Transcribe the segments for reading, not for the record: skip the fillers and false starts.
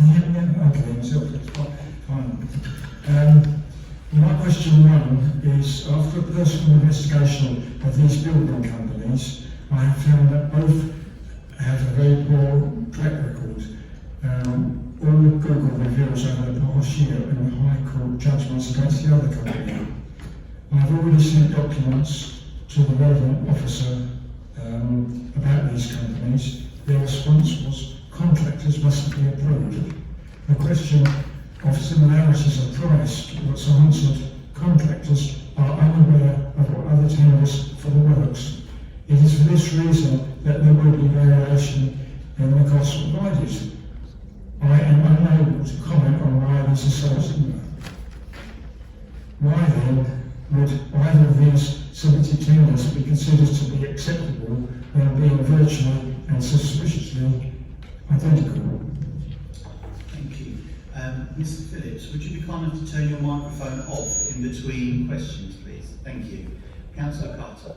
Can you hear me? Okay, myself, that's fine. My question one is, after a personal investigation of these building companies, I have found that both have a very poor track record. All Google reviews over the past year and High Court judgments against the other company. I have already sent documents to the relevant officer about these companies. Their response was, contractors mustn't be approved. The question of similarities of price was answered, contractors are unaware of what other tenders for the works. It is for this reason that there will be variation in the cost provided. I am unable to comment on why this is so similar. Why then would either of these 70 tenders be considered to be acceptable when being virtually and suspiciously identical? Thank you. Mr. Phillips, would you be kind enough to turn your microphone off in between questions, please? Thank you. Councillor Carter.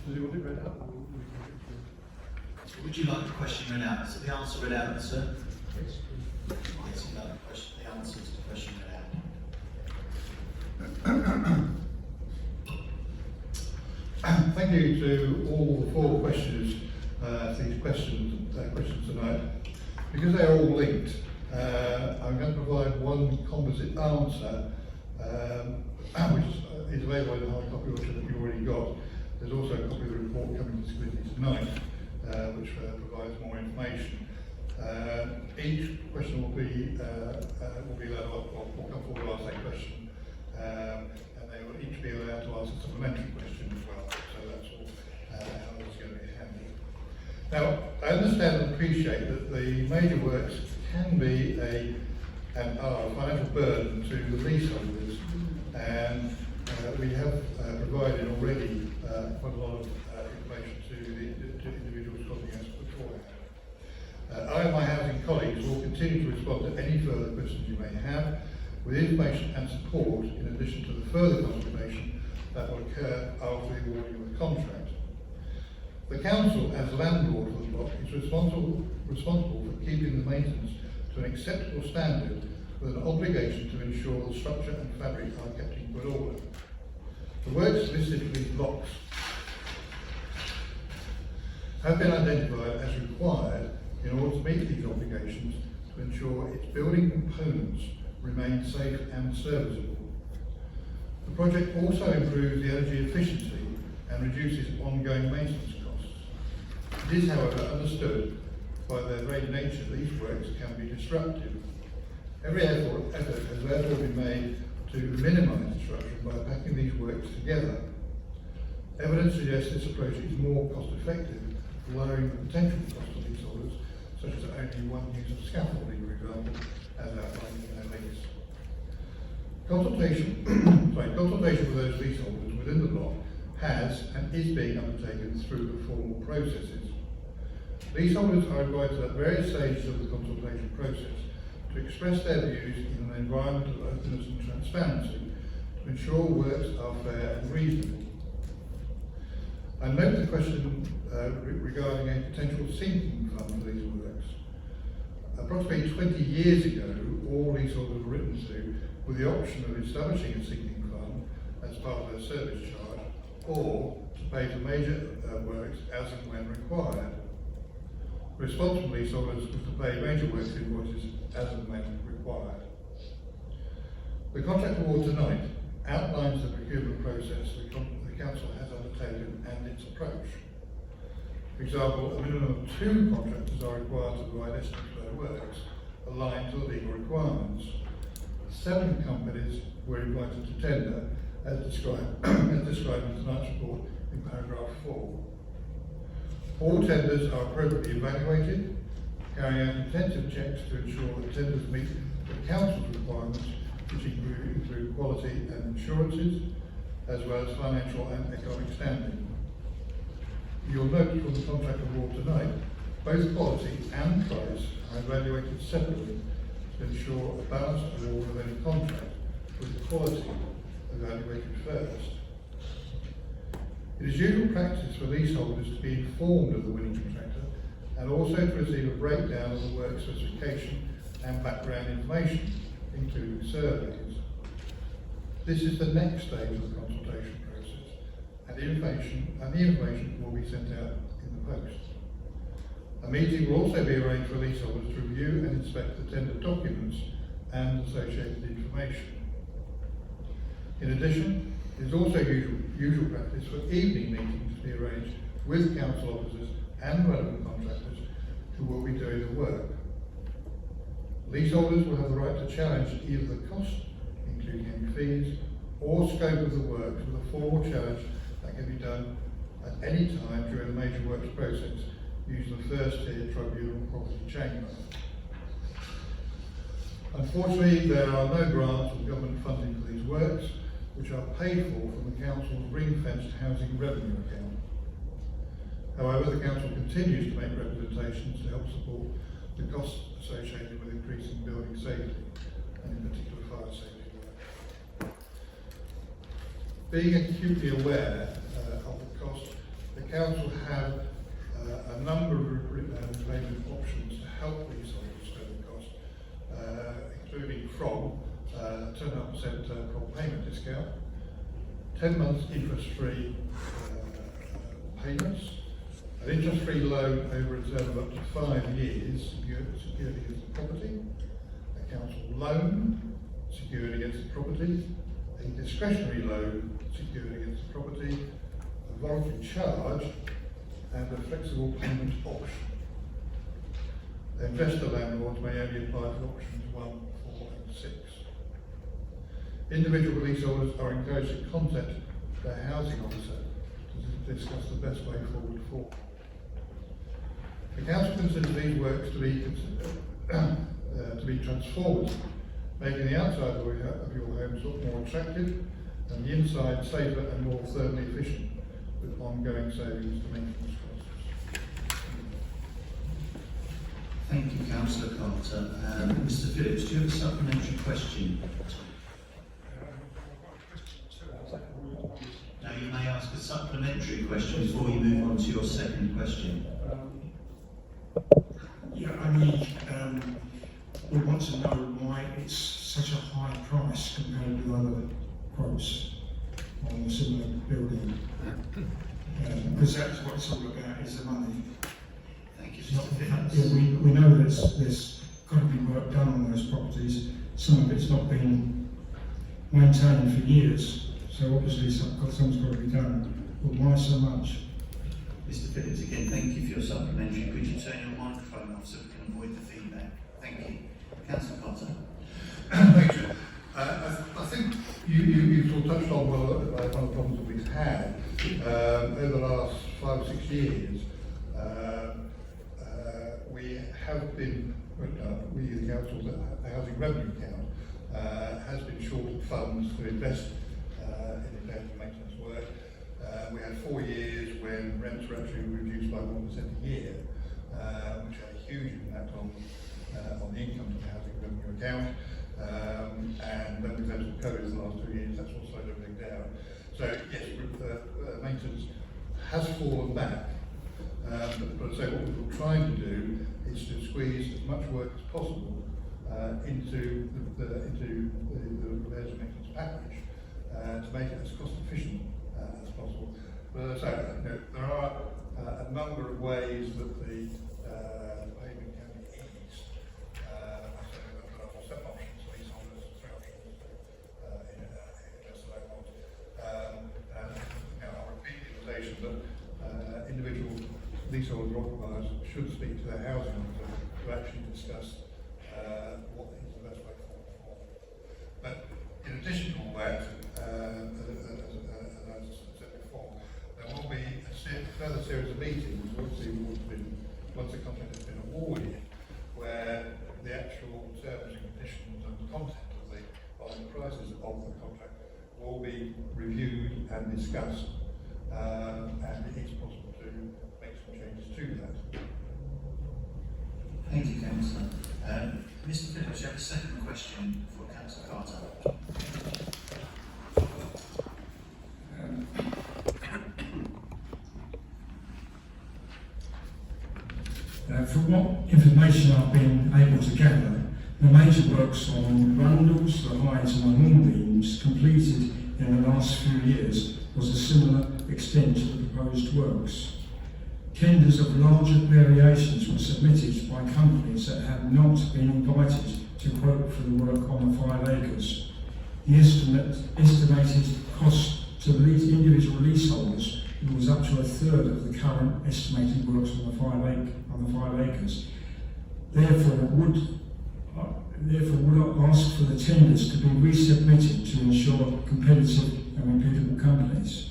Does he want it read out? Would you like the question read out? Is it the answer read out, sir? Yes. Yes, you'd like the answer to the question read out. Thank you to all the four questioners for these questions tonight. Because they are all linked, I'm going to provide one composite answer, which is available in the hard copy which you've already got. There's also a copy of the report coming to this committee tonight, which provides more information. Each question will be allowed, will come forward to ask a question, and they will each be allowed to ask a supplementary question as well. So that's all how it's going to be handled. Now, I understand and appreciate that the major works can be and are a financial burden to the leaseholders, and we have provided already quite a lot of information to individuals calling us beforehand. I and my housing colleagues will continue to respond to any further questions you may have with information and support in addition to the further consultation that will occur after the awarding of the contract. The council, as landlord for the block, is responsible for keeping the maintenance to an acceptable standard with an obligation to ensure the structure and fabric are kept in good order. The works listed for these blocks have been identified as required in order to meet these obligations to ensure its building components remain safe and serviceable. The project also improves the energy efficiency and reduces ongoing maintenance costs. It is, however, understood by their very nature these works can be disruptive. Every effort has therefore been made to minimise disruption by packing these works together. Evidence suggests this approach is more cost effective, lowering the potential cost of these orders, such as only one use of scaffolding, for example, as outlined in their lease. Consultation with those leaseholders within the block has and is being undertaken through the formal processes. Leaseholders are invited at various stages of the consultation process to express their views in an environment of openness and transparency to ensure works are fair and reasonable. I note the question regarding a potential sinking fund for these works. Approximately 20 years ago, all leaseholders were written to with the option of establishing a sinking fund as part of their service charge, or to pay for major works as and when required. Responsible leaseholders were to pay major works invoices as and when required. The contract award tonight outlines the procurement process the Council has undertaken and its approach. For example, a minimum of 2 contractors are required to provide estimates for their works aligned to the legal requirements. 7 companies were invited to tender as described in tonight's report in paragraph 4. All tenders are appropriately evaluated, carrying out intensive checks to ensure that tenders meet the Council's requirements, which include quality and insurances, as well as financial and economic standing. You'll note from the contract award tonight, both quality and price are evaluated separately to ensure a balanced award of any contract, with quality evaluated first. It is usual practice for leaseholders to be informed of the winning contractor and also to receive a breakdown of the work specification and background information, including surveys. This is the next stage of the consultation process, and the information will be sent out in the post. A meeting will also be arranged for leaseholders to review and inspect the tender documents and associated information. In addition, it is also usual practice for evening meetings to be arranged with council officers and relevant contractors who will be doing the work. Leaseholders will have the right to challenge either the cost, including any fees, or scope of the work with a formal challenge that can be done at any time during the major works process using the first-tier tribunal property chamber. Unfortunately, there are no grants or government funding for these works, which are paid for from the council's ring-fenced housing revenue account. However, the council continues to make representations to help support the costs associated with increasing building safety, and in particular fire safety work. Being acutely aware of the cost, the council have a number of repayment options to help leaseholders spread the cost, including from 2.5% prompt payment discount, 10 months interest-free payments, an interest-free loan over a term of up to 5 years secured against the property, a council loan secured against the property, a discretionary loan secured against the property, a voluntary charge, and a flexible payment option. Investor landlords may only apply for options 1, 4 and 6. Individual leaseholders are encouraged to contact their housing officer to discuss the best way forward for. The council considers these works to be transformative, making the outside of your homes look more attractive and the inside safer and more thermally efficient, with ongoing savings to maintenance costs. Thank you, Councillor Carter. Mr. Phillips, do you have a supplementary question? Now you may ask a supplementary question before you move on to your second question. Yeah, I mean, we want to know why it's such a high price compared with other quotes on a similar building. Because that's what it's all about, is the money. Thank you, It's not, Mr. Phillips. we know there's got to be work done on those properties. Some of it's not been maintained for years, so obviously some's got to be done. But why so much? Mr. Phillips, again, thank you for your supplementary. Could you turn your microphone off so we can avoid the feedback? Thank you. Councillor Carter. Thank you. I think you sort of touched on one of the problems that we've had over the last 5 or 6 years. We have been, we the council's housing revenue account has been short of funds to invest in repair and maintenance work. We had 4 years when rents were actually reduced by 1% a year, which had a huge impact on the income of the housing revenue account. And then we've had some COVID in the last 2 years, that's what slowed everything down. So yes, maintenance has fallen back. But so what we're trying to do is to squeeze as much work as possible into the repairs and maintenance package to make it as cost efficient as possible. But so there are a number of ways that the payment can be eased. There are 7 options, leaseholders, 3 options, investor loan. I'll repeat the invitation that individual leaseholders or occupiers should speak to their housing officer to actually discuss what is the best way forward. But in addition to all that, as I said before, there will be a further series of meetings once the contract has been awarded, where the actual terms and conditions and the content of the prices of the contract will be reviewed and discussed, and it is possible to make some changes to that. Thank you, Councillor. Mr. Phillips, you have a second question for Councillor Carter. information I've been able to gather, the major works on Rundles, the Hides and the Hornbeams completed in the last few years was a similar extent to the proposed works. Tenders of larger variations were submitted by companies that have not been invited to quote for the work on the 5 acres. The estimated cost to the individual leaseholders was up to a third of the current estimated works on the 5 acres. Therefore, would I ask for the tenders to be resubmitted to ensure competitive and reputable companies?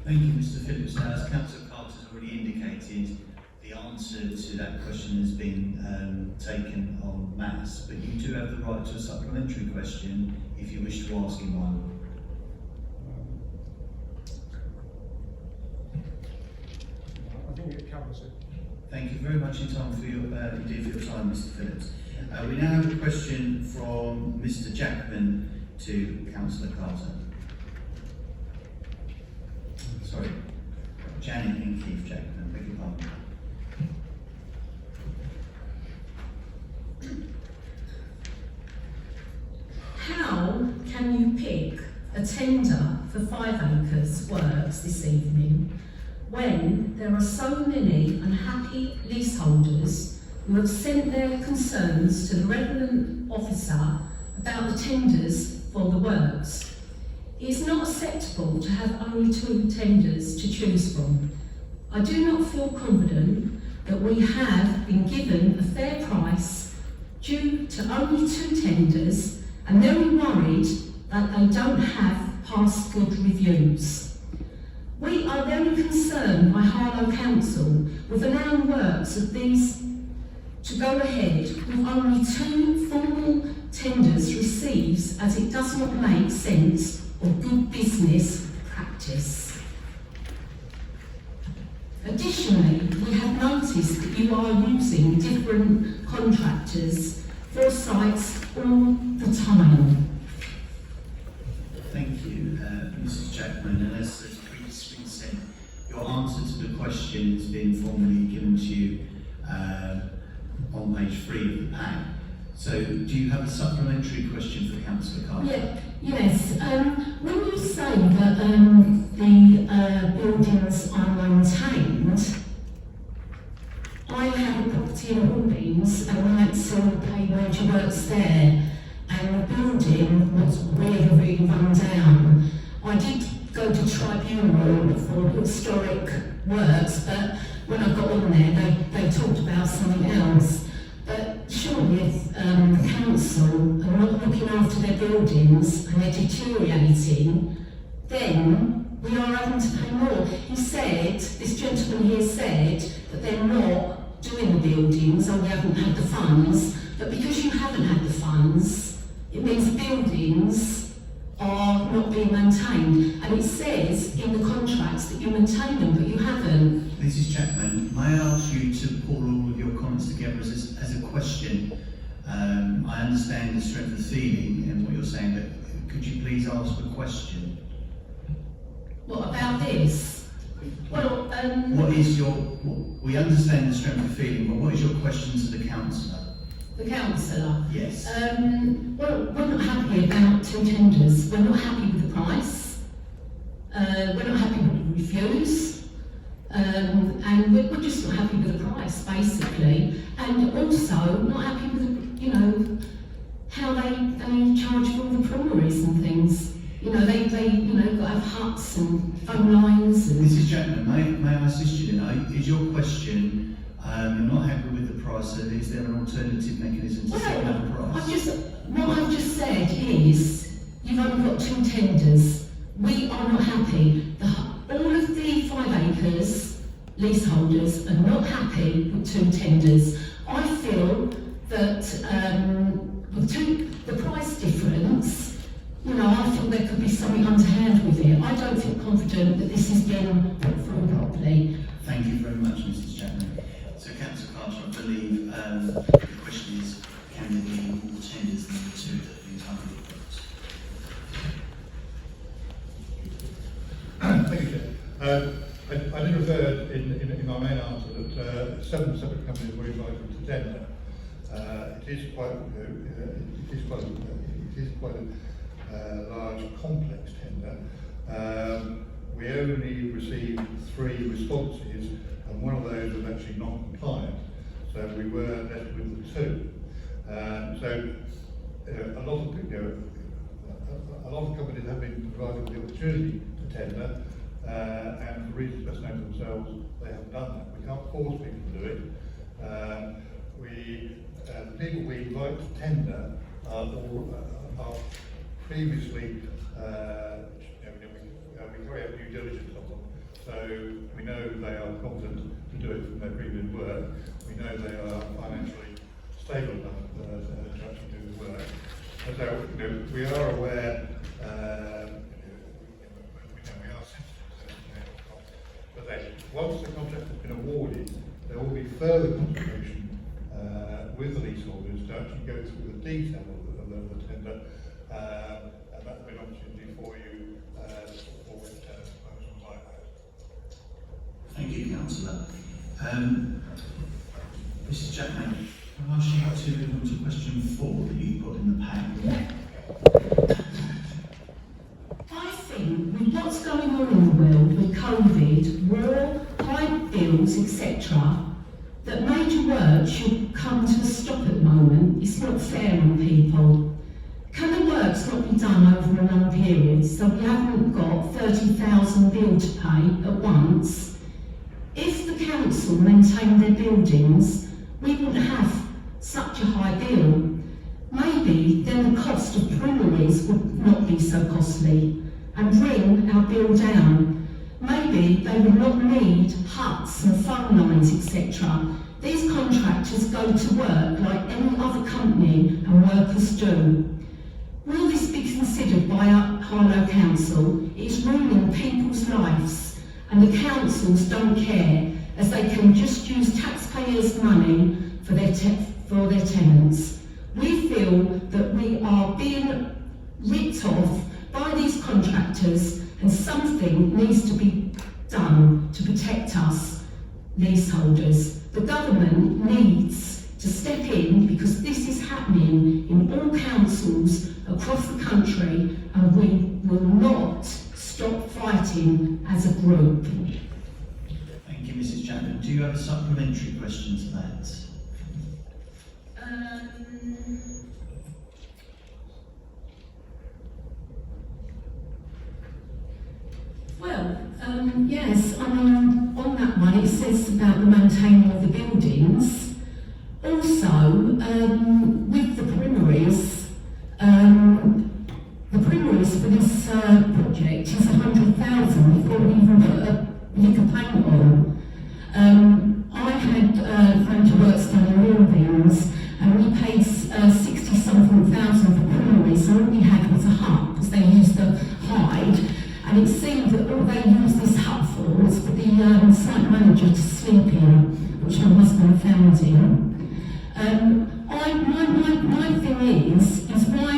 Thank you, Mr. Phillips. Now, as Councillor Carter has already indicated, the answer to that question has been taken en masse, but you do have the right to a supplementary question if you wish to ask him one. I think it covers it. Thank you very much indeed for your time, Mr. Phillips. We now have a question from Mr. Jackman to Councillor Carter. Sorry, Janet and Keith Jackman, beg your pardon. How can you pick a tender for 5 acres works this evening when there are so many unhappy leaseholders who have sent their concerns to the relevant officer about the tenders for the works? It is not acceptable to have only 2 tenders to choose from. I do not feel confident that we have been given a fair price due to only 2 tenders, and very worried that they don't have passed good reviews. We are very concerned by Harlow Council with allowing works of these to go ahead with only 2 formal tenders received, as it does not make sense or good business practice. Additionally, we have noticed that you are using different contractors for sites all the time. Thank you, Mrs. Jackman, and as has previously been said, your answer to the question has been formally given to you on page 3 of the pack. So, do you have a supplementary question for Councillor Carter? Yes. When you say that the buildings are maintained, I have a property in Hornbeams and I had to pay major works there, and the building was really run down. I did go to tribunal for historic works, but when I got on there, they talked about something else. But surely if the council are not looking after their buildings and they're deteriorating, then we are having to pay more. He said, this gentleman here said, that they're not doing the buildings or they haven't had the funds, but because you haven't had the funds, it means the buildings are not being maintained. And it says in the contracts that you maintain them, but you haven't. Mrs. Jackman, may I ask you to pull all of your comments together as a question? I understand the strength of feeling and what you're saying, but could you please ask a question? What about this? Well, what is your? We understand the strength of feeling, but what is your question to the councillor? The councillor? Yes. Well, we're not happy about 2 tenders. We're not happy with the price. We're not happy with the reviews. And we're just not happy with the price, basically. And also not happy with, how they charge for all the preliminaries and things. They got to have huts and phone lines. And Mrs. Jackman, may I assist you now? Is your question, you're not happy with the price, so is there an alternative mechanism to set that price? What I've just said is, you've only got 2 tenders. We are not happy. All of the 5 acres leaseholders are not happy with 2 tenders. I feel that with the price difference, I feel there could be something underhand with it. I don't feel confident that this has been put through properly. Thank you very much, Mrs. Jackman. So, Councillor Carter, I believe the question is, can there be more tenders than the 2 that have been currently booked? Thank you, Chair. I did refer in my main answer that 7 separate companies were invited to tender. It is quite a large, complex tender. We only received 3 responses, and one of those was actually non-compliant, so we were left with the 2. A lot of companies have been provided with the opportunity to tender, and for reasons best known to themselves, they haven't done that. We can't force people to do it. The people we invite to tender are previously, we carry out due diligence on them, so we know they are competent to do it from their previous work. We know they are financially stable enough to actually do the work. And so, we are aware, we are sensitive to costs. But then, once the contract has been awarded, there will be further consultation with the leaseholders to actually go through the detail of the tender, and that will be an opportunity for you to put forward proposals like that. Thank you, Councillor. Mrs. Jackman, can I ask you to move on to question 4 that you put in the pack? I think with what's going on in the world with COVID, war, high bills, etc., that major work should come to a stop at the moment. It's not fair on people. Can the works not be done over a long period so we haven't got 30,000 bill to pay at once? If the council maintained their buildings, we wouldn't have such a high bill. Maybe then the cost of primaries would not be so costly and bring our bill down. Maybe they would not need huts and phone lines, etc. These contractors go to work like any other company and workers do. Will this be considered by our Harlow Council? It's ruining people's lives, and the councils don't care, as they can just use taxpayers' money for their tenants. We feel that we are being ripped off by these contractors, and something needs to be done to protect us leaseholders. The government needs to step in, because this is happening in all councils across the country, and we will not stop fighting as a group. Thank you, Mrs. Chapman. Do you have a supplementary question to that? Yes, I mean, on that one it says about the maintaining of the buildings. Also, with the primaries for this project is 100,000 before we even put a liquor paint on. I had friends who works done in buildings, and we paid 60-something thousand for primaries, and all we had was a hut, because they used the hide. And it seemed that all they used this hut for was for the site manager to sleep in, which my husband found in. My thing is why,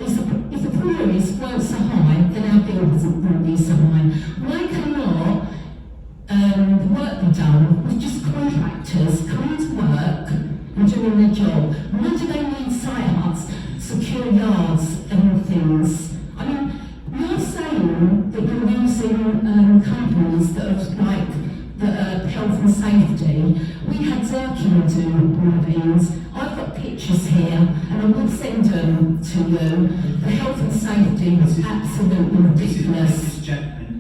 if the primaries weren't so high, then our bills wouldn't be so high. Why cannot the work be done with just contractors coming to work and doing their job? Why do they need site huts, secure yards and things? I mean, you're saying that you're using companies that are health and safety. We had Zirkin do ravines. I've got pictures here, and I will send them to you. The health and safety was absolutely ridiculous. Mrs. Jackman,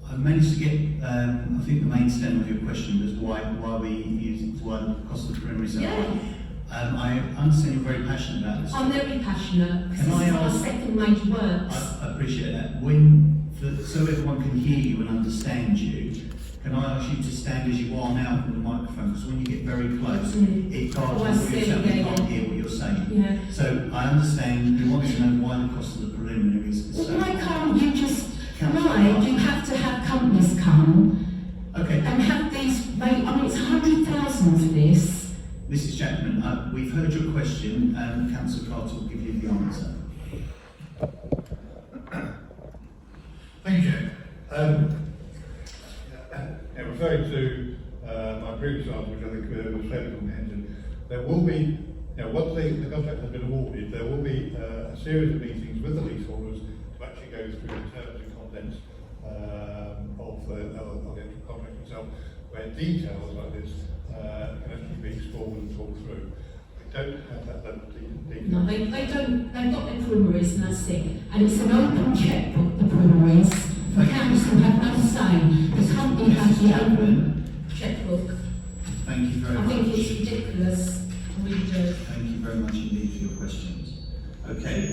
I managed to get, I think the main stem of your question was why the cost of the primary is so high. I understand you're very passionate about this. I'm very passionate, because Can this I is my ask- second major works. I appreciate that. So everyone can hear you and understand you, can I ask you to stand as you are now from the microphone? Because when you get very close, it guards I what see, you're saying. We yeah, can't yeah. hear what you're saying. Yeah. So I understand you want to know why the cost of the preliminaries is so Well, why can't you just, Councillor why Hart. do you have to have companies come Okay. and have these, I mean, it's 100,000 for this. Mrs. Jackman, we've heard your question, and Councillor Carter will give you the answer. Thank you. Referring to my previous There will be, once the contract has been awarded, there will be a series of meetings with the leaseholders to actually go through the terms and contents of the actual contract itself, where details like this can actually be explored and talked through. We don't have that level of detail. No, they don't. They've got their primaries and that's it. And it's an open checkbook, the primaries. The council have no say. The company has the open checkbook. Thank you very much. I think it's ridiculous. I really do. Thank you very much indeed for your questions. Okay,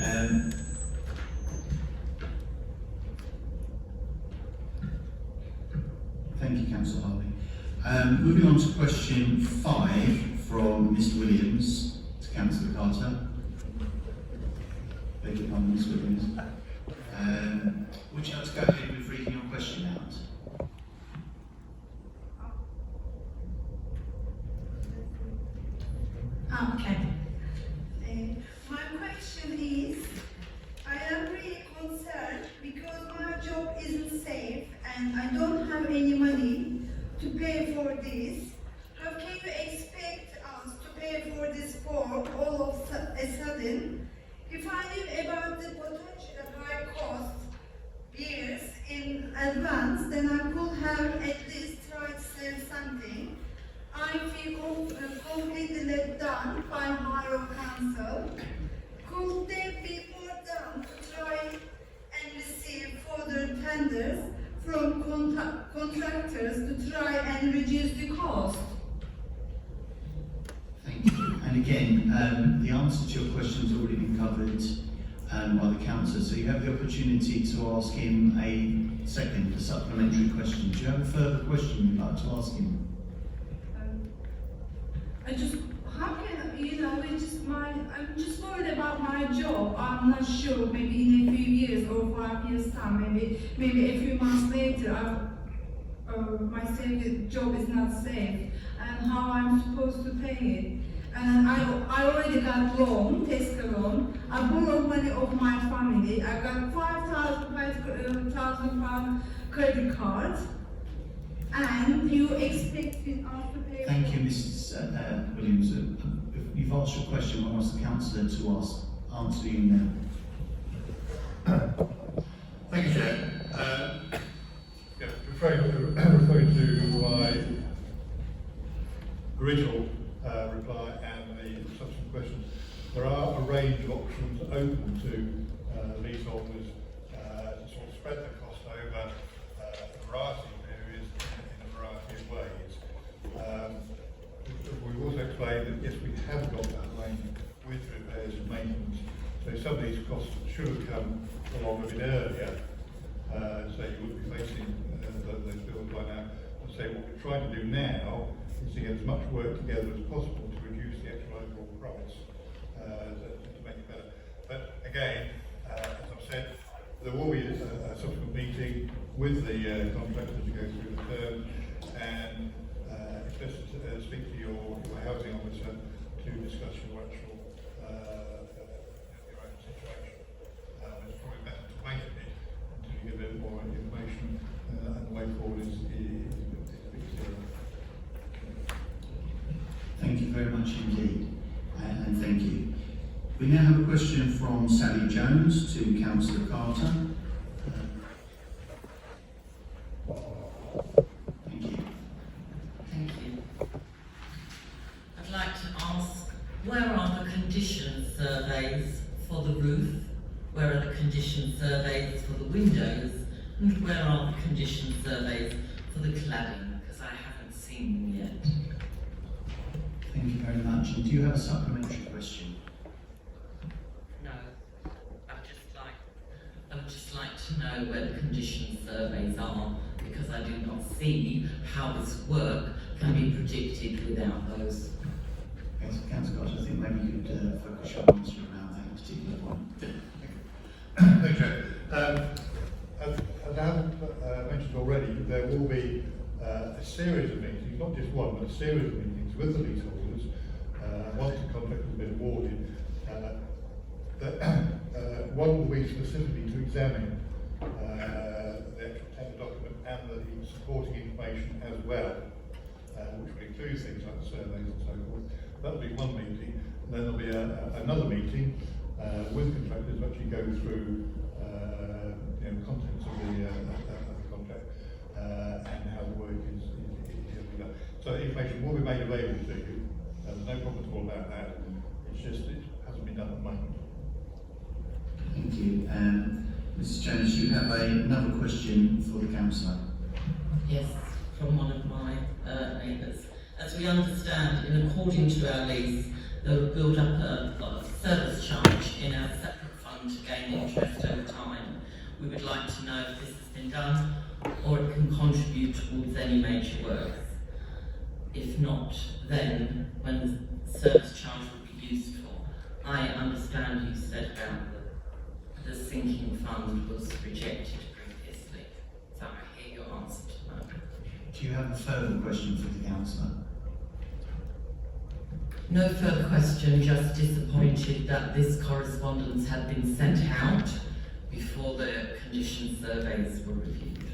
thank you, Councillor Harvey. Moving on to question 5 from Mr. Williams to Councillor Carter. Beg your pardon, Ms. Williams. Would you like to go ahead with reading your question out? Okay. My question is, I am really concerned because my job isn't safe and I don't have any money to pay for this. How can you expect us to pay for this for all of a sudden? If I knew about the potential high cost years in advance, then I could have at least tried to save something. I feel completely let down by Harlow Council. Could there be more done to try and receive further tenders from contractors to try and reduce the cost? Thank you. And again, the answer to your question has already been covered by the councillor, so you have the opportunity to ask him a supplementary question. Do you have a further question you'd like to ask him? I'm just worried about my job. I'm not sure, maybe in a few years or 5 years time, maybe a few months later, my job is not safe, and how I'm supposed to pay it. And I already got loan, Tesco loan. I borrowed money of my family. I got £5,000 credit card, and you expect me to pay. Thank you, Mrs. Williams. You've asked your question. I'll ask the councillor to answer you now. Thank you, Chair. Referring to my original reply and the subsequent questions, there are a range of options open to leaseholders to sort of spread the cost over a variety of areas in a variety of ways. We've also explained that yes, we have got that range with repairs and maintenance, so some of these costs should have come along a bit earlier, so you wouldn't be facing those bills by now. And so what we're trying to do now is to get as much work together as possible to reduce the actual overall price to make it better. But again, as I've said, there will be a subsequent meeting with the contractors to go through the terms, and it's best to speak to your housing officer to discuss your actual your own situation. It's probably better to wait a bit until you get a bit more information, and the way forward is a bit clearer. Thank you very much indeed, and thank you. We now have a question from Sally Jones to Councillor Carter. Thank you. Thank you. I'd like to ask, where are the condition surveys for the roof? Where are the condition surveys for the windows? And where are the condition surveys for the cladding? Because I haven't seen them yet. Thank you very much. And do you have a supplementary question? No. I would just like to know where the condition surveys are, because I do not see how this work can be predicted without those. Okay, so Councillor Carter, I think maybe you could focus your answer around that particular point. Thank you. As I have mentioned already, there will be a series of meetings, not just one, but a series of meetings with the leaseholders once the contract has been awarded. One will be specifically to examine the actual tender document and the supporting information as well, which will include things like the surveys and so forth. that'll be one meeting, and then there'll be another meeting with contractors to actually go through the contents of the contract and how the work is done. So information will be made available to you. There's no problem at all about that. It's just it hasn't been done at the moment. Thank you. Mrs Jones, you have another question for the councillor. Yes, from one of my neighbours. As we understand, in according to our lease, they will build up a service charge in our separate fund to gain interest over time. We would like to know if this has been done or it can contribute towards any major works. If not, then when the service charge will be used for. I understand you said about the sinking fund was rejected previously. So I hear your answer to that. Do you have a further question for the councillor? No further question, just disappointed that this correspondence had been sent out before the condition surveys were reviewed.